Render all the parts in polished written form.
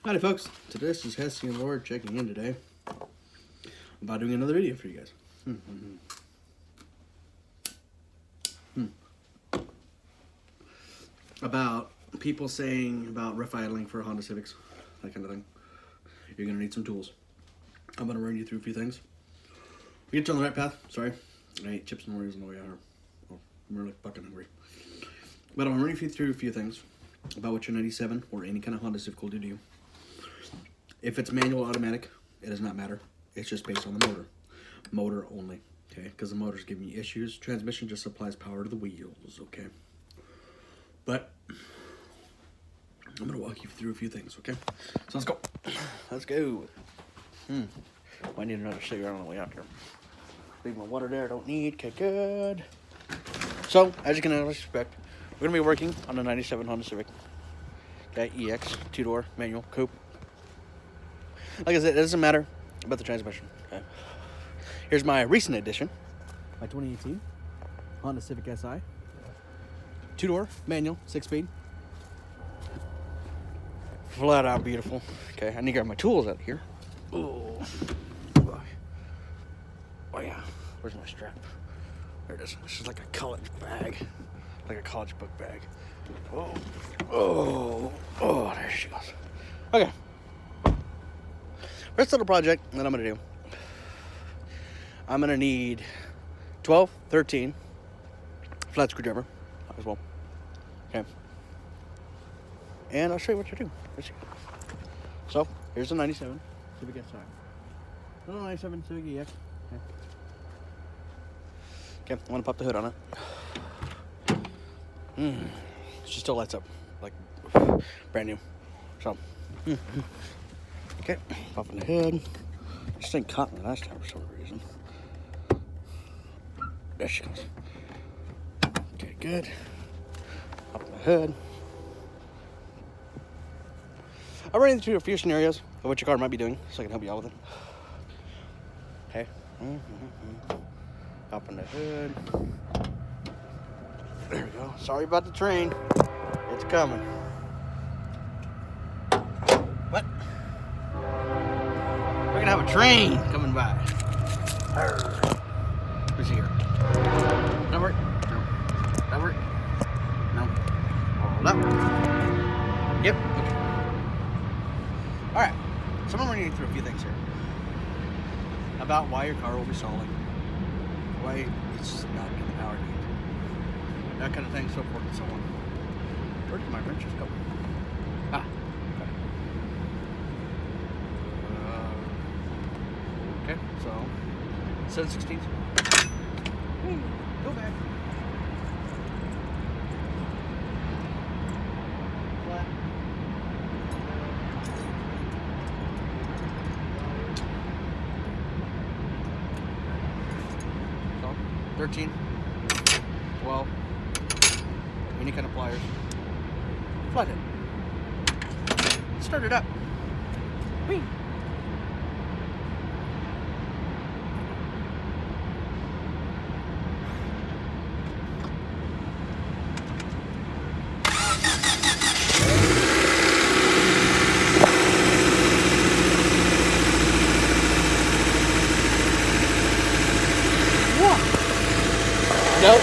Howdy folks, today this is Hesse and Lord checking in today about doing another video for you guys. About people saying about ref idling for Honda Civics, that kind of thing. You're going to need some tools. I'm going to run you through a few things. We get you on the right path, sorry. I ate chips and Oreos on the way out here. Oh, I'm really fucking hungry. But I'm going to run you through a few things about what your 97 or any kind of Honda Civic will do to you. If it's manual or automatic, it does not matter. It's just based on the motor. Motor only, okay? Because the motor's giving you issues. Transmission just supplies power to the wheels, okay? But I'm going to walk you through a few things, okay? So let's go. Let's go. I need another cigarette on the way out here. Leave my water there, don't need. Okay, good. So, as you can expect, we're going to be working on a 97 Honda Civic. Okay, EX, two-door, manual, coupe. Like I said, it doesn't matter about the transmission. Okay. Here's my recent edition, my 2018 Honda Civic Si. Two-door, manual, 6-speed. Flat out beautiful. Okay, I need to grab my tools out here. Oh yeah, where's my strap? There it is. This is like a college bag, like a college book bag. Oh, there she goes. Okay. First little project that I'm going to do. I'm going to need 12, 13 flat screwdriver as well. Okay. And I'll show you what to do. Let's see. So, here's the 97 Civic Si. Little 97 Civic EX. Okay, I want to pop the hood on it. She still lights up like brand new. So, okay, popping the hood. This thing caught me last time for some reason. There she goes. Okay, good. Popping the hood. I'll run into a few scenarios of what your car might be doing so I can help you out with it. Okay. Popping the hood. There we go. Sorry about the train. It's coming. What? We're gonna have a train coming by. Who's here? That work? No. That work? No. Hold up. Yep. Okay. Alright. So I'm running through a few things here. About why your car will be stalling. Why it's not getting the power it needs. That kind of thing, so forth and so on. Where did my wrenches go? Okay, so 7/16. Go back. Flat. So 13, 12, any kind of pliers. Flathead. Start it up. Whee! Nope.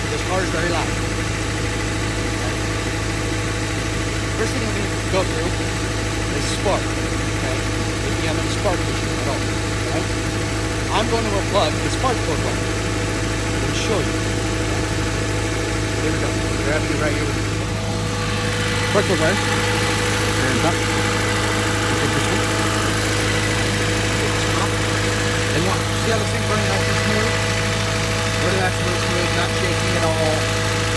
This car is very loud. First thing I'm going to go through is spark. Okay? If you have any spark issue at all. Okay? I'm going to unplug the spark plug and show you. Here we go. Grab you right here with me. Spark plug wire. Turn up. Take this one. And watch. See how this thing's running nice and smooth? Running nice and smooth, not shaking at all.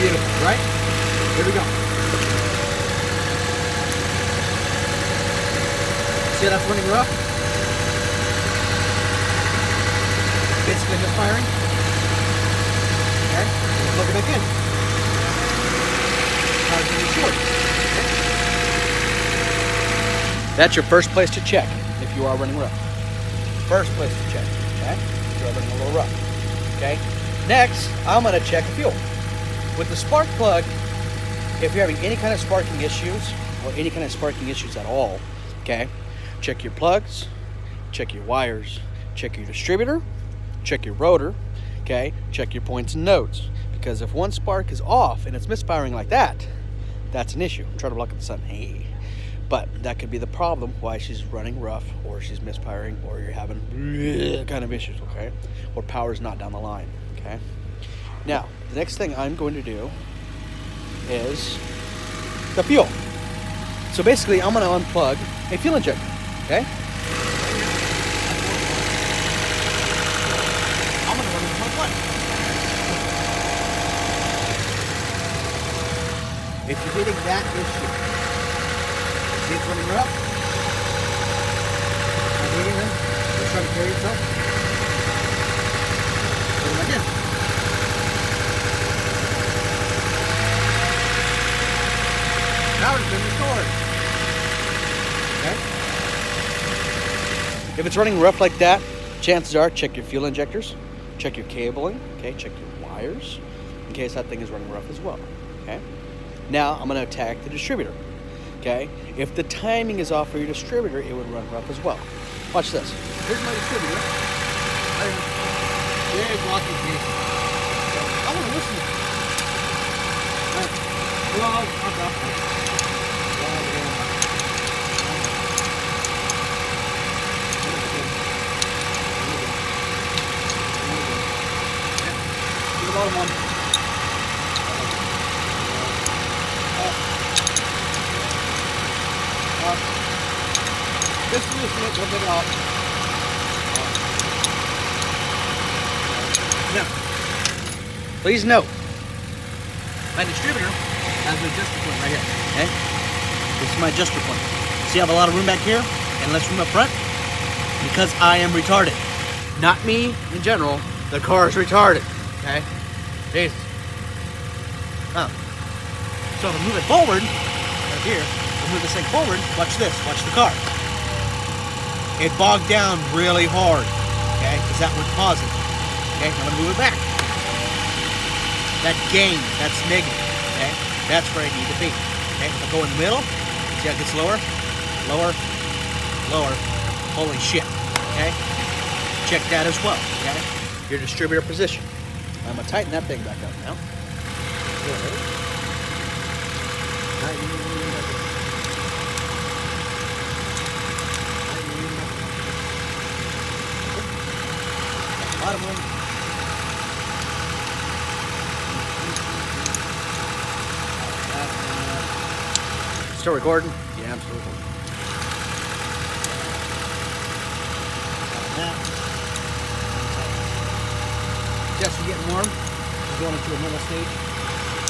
Beautiful, right? Here we go. See how that's running rough? Basically misfiring. Okay, plug it back in. Now it's really short. Okay. That's your first place to check if you are running rough. First place to check, okay? You're running a little rough, okay? Next, I'm gonna check the fuel. With the spark plug, if you're having any kind of sparking issues or any kind of sparking issues at all, okay, check your plugs, check your wires, check your distributor, check your rotor, okay, check your points and nodes. Because if one spark is off and it's misfiring like that, that's an issue. I'm trying to block out the sun. Hey. But that could be the problem why she's running rough, or she's misfiring, or you're having kind of issues, okay? Or power's not down the line, okay? Now, the next thing I'm going to do is the fuel. So basically, I'm going to unplug a fuel injector, okay? I'm going to run this unplugged. If you're getting that issue, see it's running rough? Not hitting them? It's trying to carry itself? Put it back in. Power's been restored. Okay? If it's running rough like that, chances are check your fuel injectors, check your cabling, okay, check your wires, in case that thing is running rough as well. Okay? Now I'm going to attack the distributor. Okay? If the timing is off for your distributor, it would run rough as well. Watch this. Here's my distributor. Big blocking case. I want to listen. Well, the bottom one. Just loosen it, we'll take it off. Now, please note, my distributor has an adjuster point right here. Okay? This is my adjuster point. See, I have a lot of room back here and less room up front because I am retarded. Not me in general, the car is retarded. Okay? Jesus. Oh. So to move it forward, right here, to move this thing forward, watch this, watch the car. It bogged down really hard, okay, because that would cause it. Okay, I'm going to move it back. That gain, that's negative, okay? That's where I need to be. Okay, if I go in the middle, see how it gets lower, lower, lower. Holy shit, okay? Check that as well, okay? Your distributor position. I'm going to tighten that thing back up now. Bottom one. Still recording? Yeah, I'm still recording. Just getting warm. We're going into a normal stage.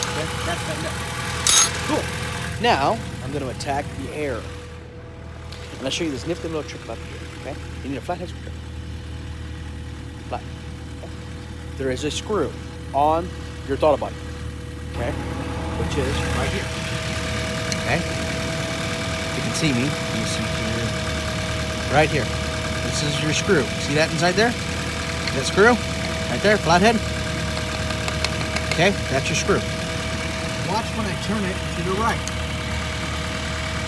Okay, that's tightened up. Cool. Now, I'm going to attack the air. And I'll show you this nifty little trick about the air. Okay? You need a flathead screwdriver. Flat. Okay. There is a screw on your throttle body. Okay? Which is right here. Okay? You can see me. You see here. Right here. This is your screw. See that inside there? That screw? Right there, flathead. Okay, that's your screw. Watch when I turn it to the right.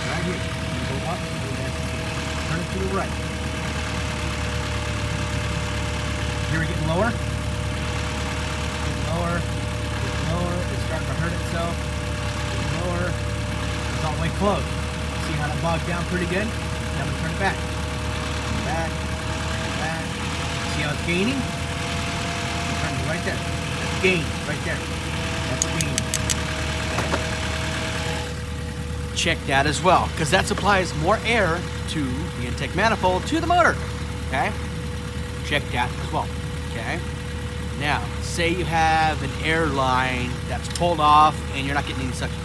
Right here. You go up, go down. Turn it to the right. Here we're getting lower. Getting lower. Getting lower. It's starting to hurt itself. Getting lower. It's all the way closed. See how that bogged down pretty good? Now I'm going to turn it back. Back. Back. See how it's gaining? Turn it right there. That's gain. Right there. That's gain. Check that as well, because that supplies more air to the intake manifold to the motor. Okay? Check that as well. Okay? Now, say you have an air line that's pulled off and you're not getting any suction.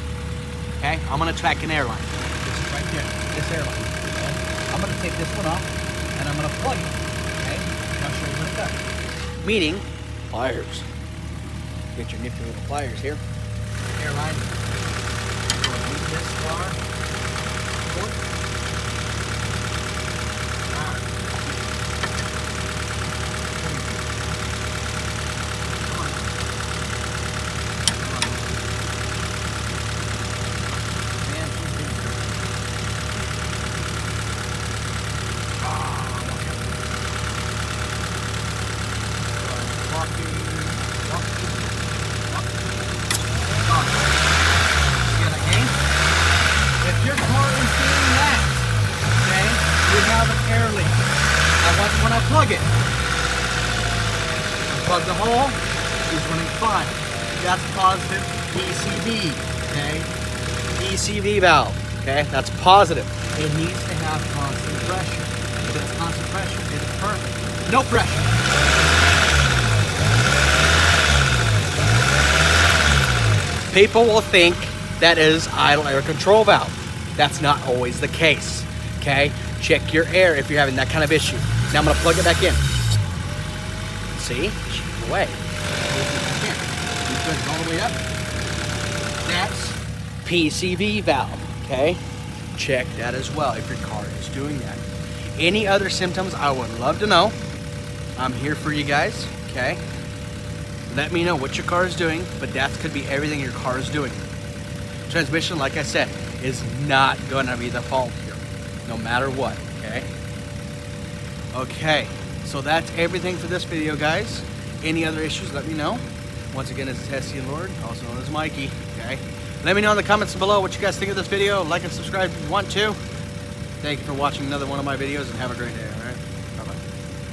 Okay? I'm going to track an air line. This is right there. This air line. Okay? I'm going to take this one off and I'm going to plug it. Okay? And I'll show you what it does. Meaning, pliers. Get your nifty little pliers here. Air line. Move this far. Forward. plug the hole, it's running fine. That's positive PCV, okay? PCV valve, okay? That's positive. It needs to have constant pressure. If it's constant pressure, it's perfect. No pressure. People will think that is idle air control valve. That's not always the case, okay? Check your air if you're having that kind of issue. Now I'm gonna plug it back in. See, shoot away. Good, all the way up. That's PCV valve, okay? Check that as well if your car is doing that. Any other symptoms, I would love to know. I'm here for you guys, okay? Let me know what your car is doing, but that could be everything your car is doing. Transmission, like I said, is not gonna be the fault here, no matter what, okay? Okay, so that's everything for this video, guys. Any other issues, let me know. Once again, it's Tessie and Lord, also known as Mikey, okay? Let me know in the comments below what you guys think of this video. Like and subscribe if you want to. Thank you for watching another one of my videos, and have a great day.